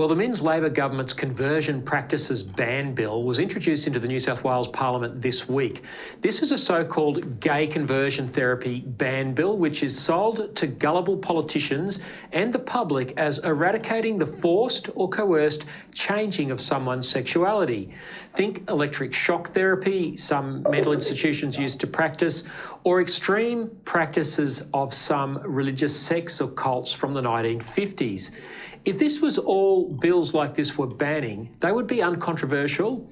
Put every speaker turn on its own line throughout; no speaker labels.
Well, the Minns Labor government's Conversion Practices Ban Bill was introduced into the New South Wales Parliament this week. This is a so-called gay conversion therapy ban bill, which is sold to gullible politicians and the public as eradicating the forced or coerced changing of someone's sexuality. Think electric shock therapy some mental institutions used to practice, or extreme practices of some religious sects or cults from the 1950s. If this was all bills like this were banning, they would be uncontroversial.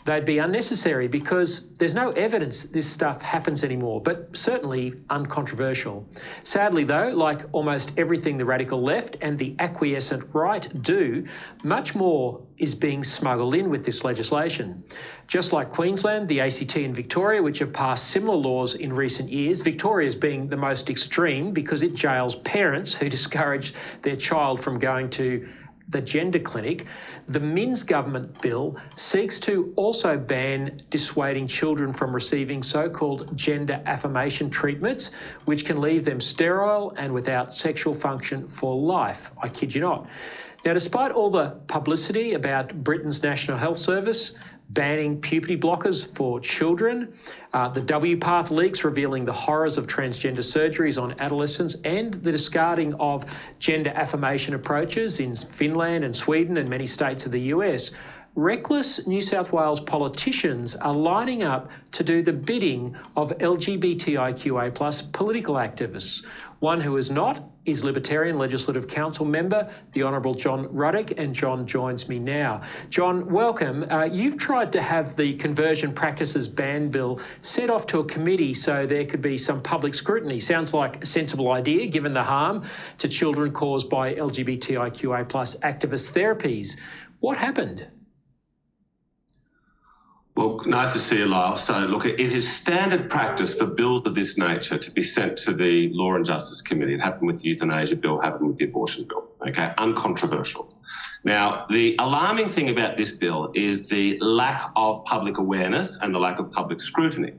They'd be unnecessary because there's no evidence this stuff happens anymore, but certainly uncontroversial. Sadly though, like almost everything the radical left and the acquiescent right do, much more is being smuggled in with this legislation. Just like Queensland, the ACT and Victoria, which have passed similar laws in recent years, Victoria's being the most extreme because it jails parents who discourage their child from going to the gender clinic. The Minns government bill seeks to also ban dissuading children from receiving so-called gender affirmation treatments, which can leave them sterile and without sexual function for life. I kid you not. Now, despite all the publicity about Britain's National Health Service banning puberty blockers for children, the WPATH leaks revealing the horrors of transgender surgeries on adolescents, and the discarding of gender affirmation approaches in Finland and Sweden and many states of the US, reckless New South Wales politicians are lining up to do the bidding of LGBTIQA+ political activists. One who is not is Libertarian Legislative Council member, the Honourable John Ruddock, and John joins me now. John, welcome. You've tried to have the Conversion Practices Ban Bill sent off to a committee so there could be some public scrutiny. Sounds like a sensible idea given the harm to children caused by LGBTIQA+ activist therapies. What happened?
Well, nice to see you, Lyle. So, look, it is standard practice for bills of this nature to be sent to the Law and Justice Committee. It happened with the Euthanasia Bill, happened with the Abortion Bill, okay? Uncontroversial. Now, the alarming thing about this bill is the lack of public awareness and the lack of public scrutiny.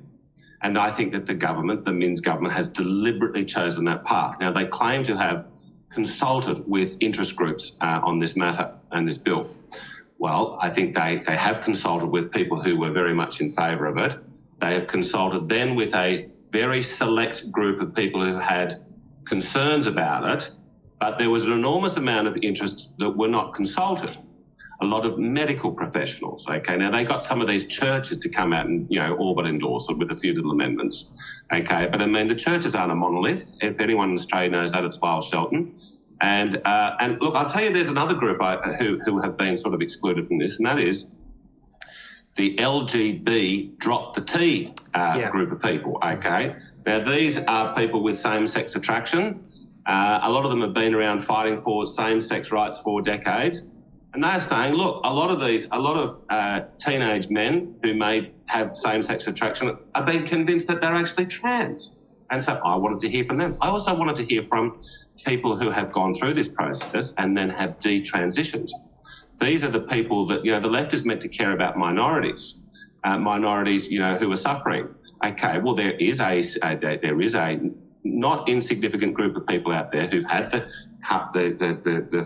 And I think that the government, the Minns government, has deliberately chosen that path. Now, they claim to have consulted with interest groups on this matter and this bill. Well, I think they have consulted with people who were very much in favour of it. They have consulted then with a very select group of people who had concerns about it, but there was an enormous amount of interest that were not consulted. A lot of medical professionals, okay? Now, they got some of these churches to come out and, all but endorse it with a few little amendments, okay? But, I mean, the churches aren't a monolith. If anyone in Australia knows that, it's Lyle Shelton. And look, I'll tell you, there's another group who have been sort of excluded from this, and that is the LGB drop the T group of people, okay? Now, these are people with same-sex attraction. A lot of them have been around fighting for same-sex rights for decades. And they're saying, look, a lot of teenage men who may have same-sex attraction are being convinced that they're actually trans. And so I wanted to hear from them. I also wanted to hear from people who have gone through this process and then have detransitioned. These are the people that, the left is meant to care about minorities, who are suffering. Okay, well, there is a not insignificant group of people out there who've had the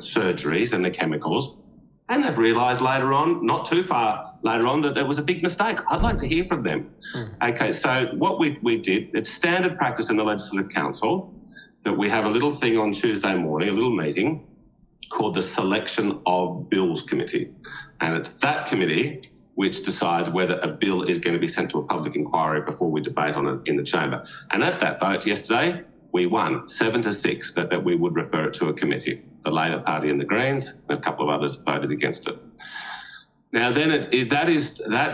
surgeries and the chemicals, and they've realised later on, not too far later on, that there was a big mistake. I'd like to hear from them. Okay, so what we did, it's standard practice in the Legislative Council that we have a little thing on Tuesday morning, a little meeting called the Selection of Bills Committee. And it's that committee which decides whether a bill is going to be sent to a public inquiry before we debate on it in the chamber. And at that vote yesterday, we won 7-6 that we would refer it to a committee. The Labor Party and the Greens and a couple of others voted against it. Now, then that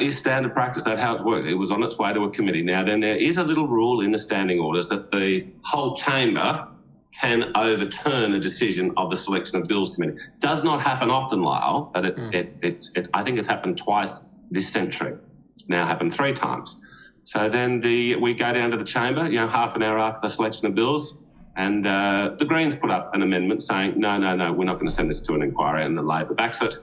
is standard practice. That's how it's worked. It was on its way to a committee. Now, then there is a little rule in the standing orders that the whole chamber can overturn a decision of the Selection of Bills Committee. Does not happen often, Lyle, but I think it's happened twice this century. It's now happened 3 times. So then we go down to the chamber, half an hour after the selection of bills, and the Greens put up an amendment saying, no, we're not going to send this to an inquiry, and the Labor backs it.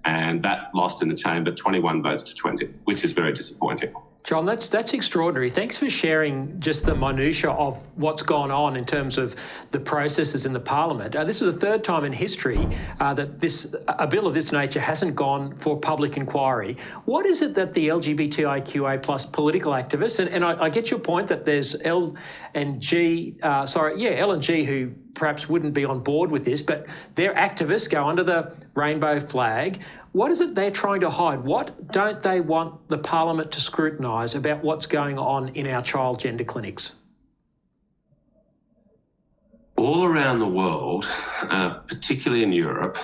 And that lost in the chamber 21 votes to 20, which is very disappointing.
John, that's extraordinary. Thanks for sharing just the minutiae of what's gone on in terms of the processes in the Parliament. This is the third time in history that a bill of this nature hasn't gone for public inquiry. What is it that the LGBTIQA plus political activists, and I get your point that there's L and G who perhaps wouldn't be on board with this, but their activists go under the rainbow flag. What is it they're trying to hide? What don't they want the Parliament to scrutinise about what's going on in our child gender clinics?
All around the world, particularly in Europe,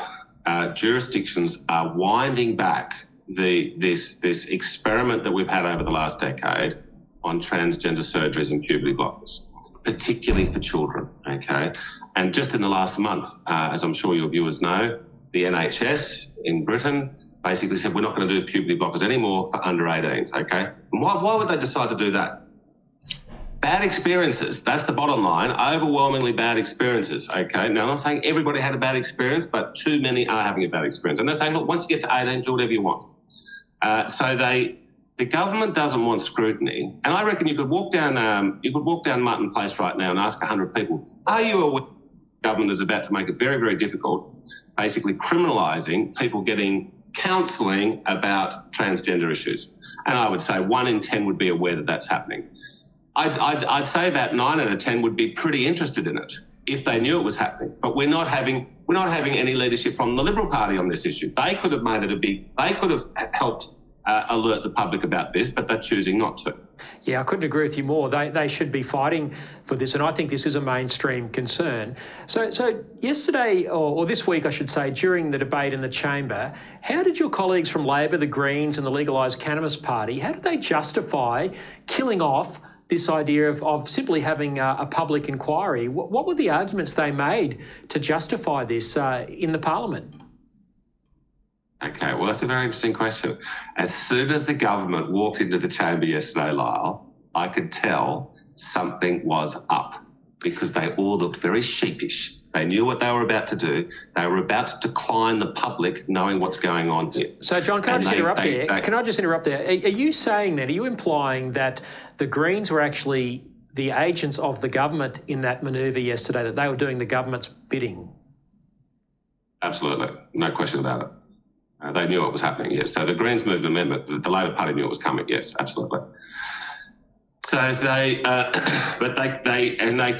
jurisdictions are winding back this experiment that we've had over the last decade on transgender surgeries and puberty blockers, particularly for children, okay? And just in the last month, as I'm sure your viewers know, the NHS in Britain basically said we're not going to do puberty blockers anymore for under 18s, okay? And why would they decide to do that? Bad experiences, that's the bottom line, overwhelmingly bad experiences, okay? Now, I'm not saying everybody had a bad experience, but too many are having a bad experience. And they're saying, look, once you get to 18, do whatever you want. The government doesn't want scrutiny, and I reckon you could walk down Martin Place right now and ask 100 people, are you aware the government is about to make it very, very difficult, basically criminalising people getting counselling about transgender issues? And I would say 1 in 10 would be aware that that's happening. I'd say about 9 out of 10 would be pretty interested in it if they knew it was happening. But we're not having any leadership from the Liberal Party on this issue. They could have made it they could have helped alert the public about this, but they're choosing not to.
Yeah, I couldn't agree with you more. They should be fighting for this, and I think this is a mainstream concern. So yesterday, or this week I should say, during the debate in the chamber, how did your colleagues from Labor, the Greens and the Legalised Cannabis Party, how did they justify killing off this idea of simply having a public inquiry? What were the arguments they made to justify this in the Parliament?
Okay, well, that's a very interesting question. As soon as the government walked into the chamber yesterday, Lyle, I could tell something was up because they all looked very sheepish. They knew what they were about to do. They were about to decline the public knowing what's going on here.
So, John, can I just interrupt there? Are you saying then, are you implying that the Greens were actually the agents of the government in that manoeuvre yesterday, that they were doing the government's bidding?
Absolutely. No question about it. They knew what was happening, yes. So the Greens moved an amendment. The Labor Party knew it was coming, yes, absolutely. So they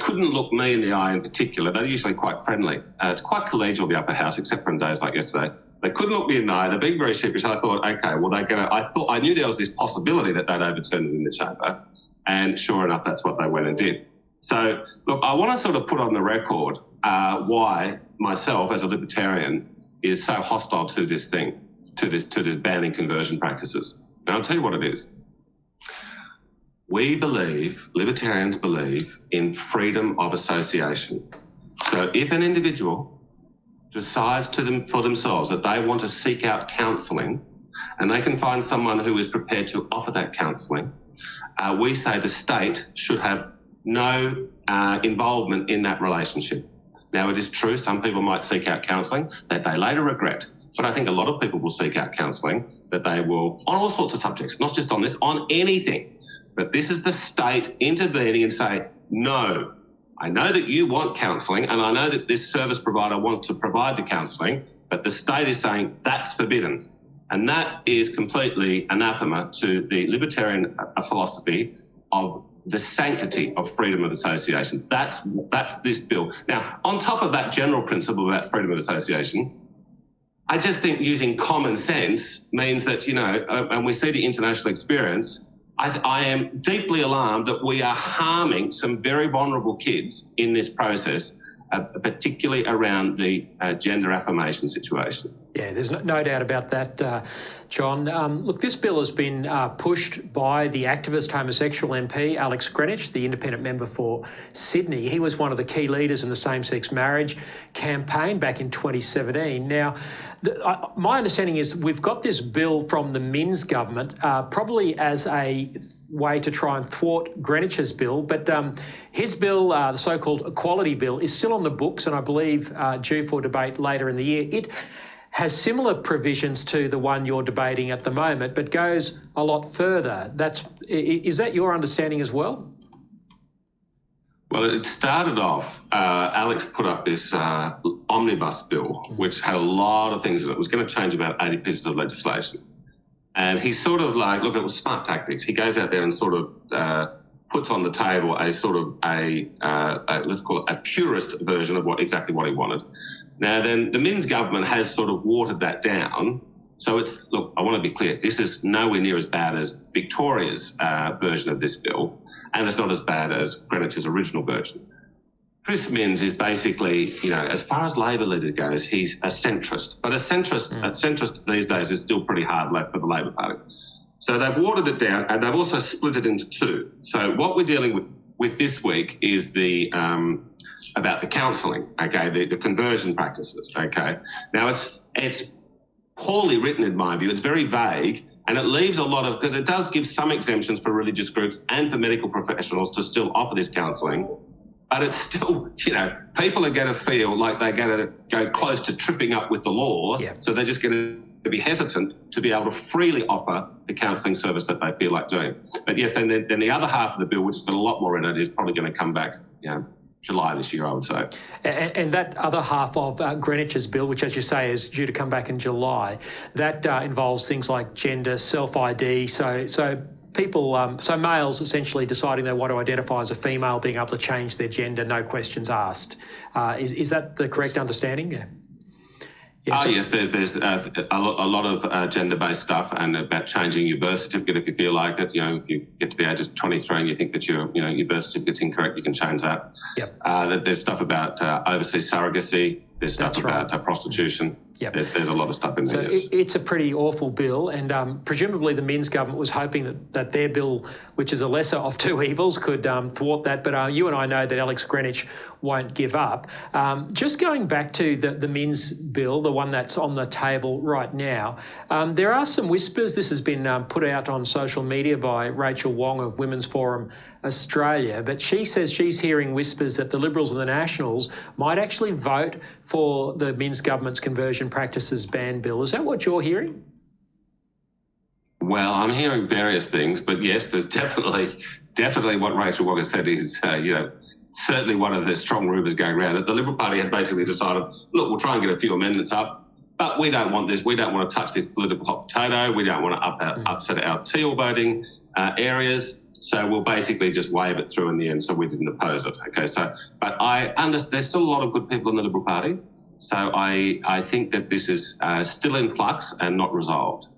couldn't look me in the eye in particular. They're usually quite friendly. It's quite collegial, the upper house, except for on days like yesterday. They couldn't look me in the eye. They're being very sheepish. I thought, okay, well, I knew there was this possibility that they'd overturn it in the chamber. And sure enough, that's what they went and did. So, look, I want to sort of put on the record why myself, as a libertarian, is so hostile to this thing, to this banning conversion practices. And I'll tell you what it is. Libertarians believe in freedom of association. So if an individual decides for themselves that they want to seek out counselling and they can find someone who is prepared to offer that counselling, we say the state should have no involvement in that relationship. Now, it is true some people might seek out counselling that they later regret, but I think a lot of people will seek out counselling that they will, on all sorts of subjects, not just on this, on anything. But this is the state intervening and say, no, I know that you want counselling and I know that this service provider wants to provide the counselling, but the state is saying that's forbidden. And that is completely anathema to the libertarian philosophy of the sanctity of freedom of association. That's this bill. Now, on top of that general principle about freedom of association, I just think using common sense means that, and we see the international experience, I am deeply alarmed that we are harming some very vulnerable kids in this process, particularly around the gender affirmation situation.
Yeah, there's no doubt about that, John. Look, this bill has been pushed by the activist homosexual MP, Alex Greenwich, the independent member for Sydney. He was one of the key leaders in the same-sex marriage campaign back in 2017. Now, my understanding is we've got this bill from the Minns government, probably as a way to try and thwart Greenwich's bill, but his bill, the so-called Equality Bill, is still on the books and I believe due for debate later in the year. has similar provisions to the one you're debating at the moment, but goes a lot further. Is that your understanding as well?
Well, it started off, Alex put up this omnibus bill, which had a lot of things in it. It was going to change about 80 pieces of legislation. And he sort of like, look, it was smart tactics. He goes out there and sort of puts on the table a sort of let's call it a purist version of exactly what he wanted. Now, then the Minns government has sort of watered that down. So it's, look, I want to be clear, this is nowhere near as bad as Victoria's version of this bill, and it's not as bad as Greenwich's original version. Chris Minns is basically, you know, as far as Labor leader goes, he's a centrist. But a centrist these days is still pretty hard left for the Labor Party. So they've watered it down, and they've also split it into two. So what we're dealing with this week is the about the counselling, okay, the conversion practices, okay. Now it's poorly written in my view. It's very vague, and it leaves a lot of, because it does give some exemptions for religious groups and for medical professionals to still offer this counselling, but it's still, you know, people are going to feel like they're going to go close to tripping up with the law. Yeah. So they're just going to be hesitant to be able to freely offer the counselling service that they feel like doing. But yes, then the other half of the bill, which has got a lot more in it, is probably going to come back, you know, July this year, I would say.
And that other half of Greenwich's bill, which, as you say, is due to come back in July, that involves things like gender, self-ID. So people, so males essentially deciding they want to identify as a female, being able to change their gender, no questions asked. Is that the correct understanding? Yeah.
Yes, there's a lot of gender-based stuff, and about changing your birth certificate if you feel like it. You know, if you get to the age of 23 and you think that your birth certificate's incorrect, you can change that. Yep. There's stuff about overseas surrogacy. There's stuff about prostitution. Yep. There's a lot of stuff in there. So
it's a pretty awful bill, and presumably the Minns government was hoping that their bill, which is a lesser of two evils, could thwart that. But you and I know that Alex Greenwich won't give up. Just going back to the Minns bill, the one that's on the table right now, there are some whispers. This has been put out on social media by Rachel Wong of Women's Forum Australia, but she says she's hearing whispers that the Liberals and the Nationals might actually vote for the Minns government's conversion practices ban bill. Is that what you're hearing?
Well, I'm hearing various things, but yes, there's definitely what Rachel Wong has said is, certainly one of the strong rumours going around that the Liberal Party had basically decided, look, we'll try and get a few amendments up, but we don't want this. We don't want to touch this political hot potato. We don't want to upset our teal voting areas. So we'll basically just wave it through in the end. So we didn't oppose it. Okay. So, but I understand there's still a lot of good people in the Liberal Party. So I think that this is still in flux and not resolved.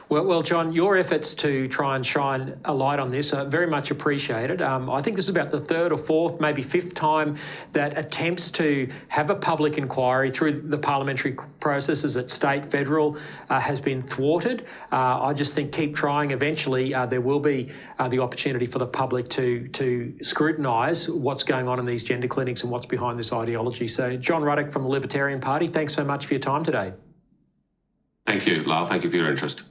Well, John, your efforts to try and shine a light on this are very much appreciated. I think this is about the third or fourth, maybe fifth time that attempts to have a public inquiry through the parliamentary processes at state, federal, has been thwarted. I just think keep trying. Eventually, there will be the opportunity for the public to scrutinise what's going on in these gender clinics and what's behind this ideology. So, John Ruddock from the Libertarian Party, thanks so much for your time today.
Thank you, Lyle. Thank you for your interest.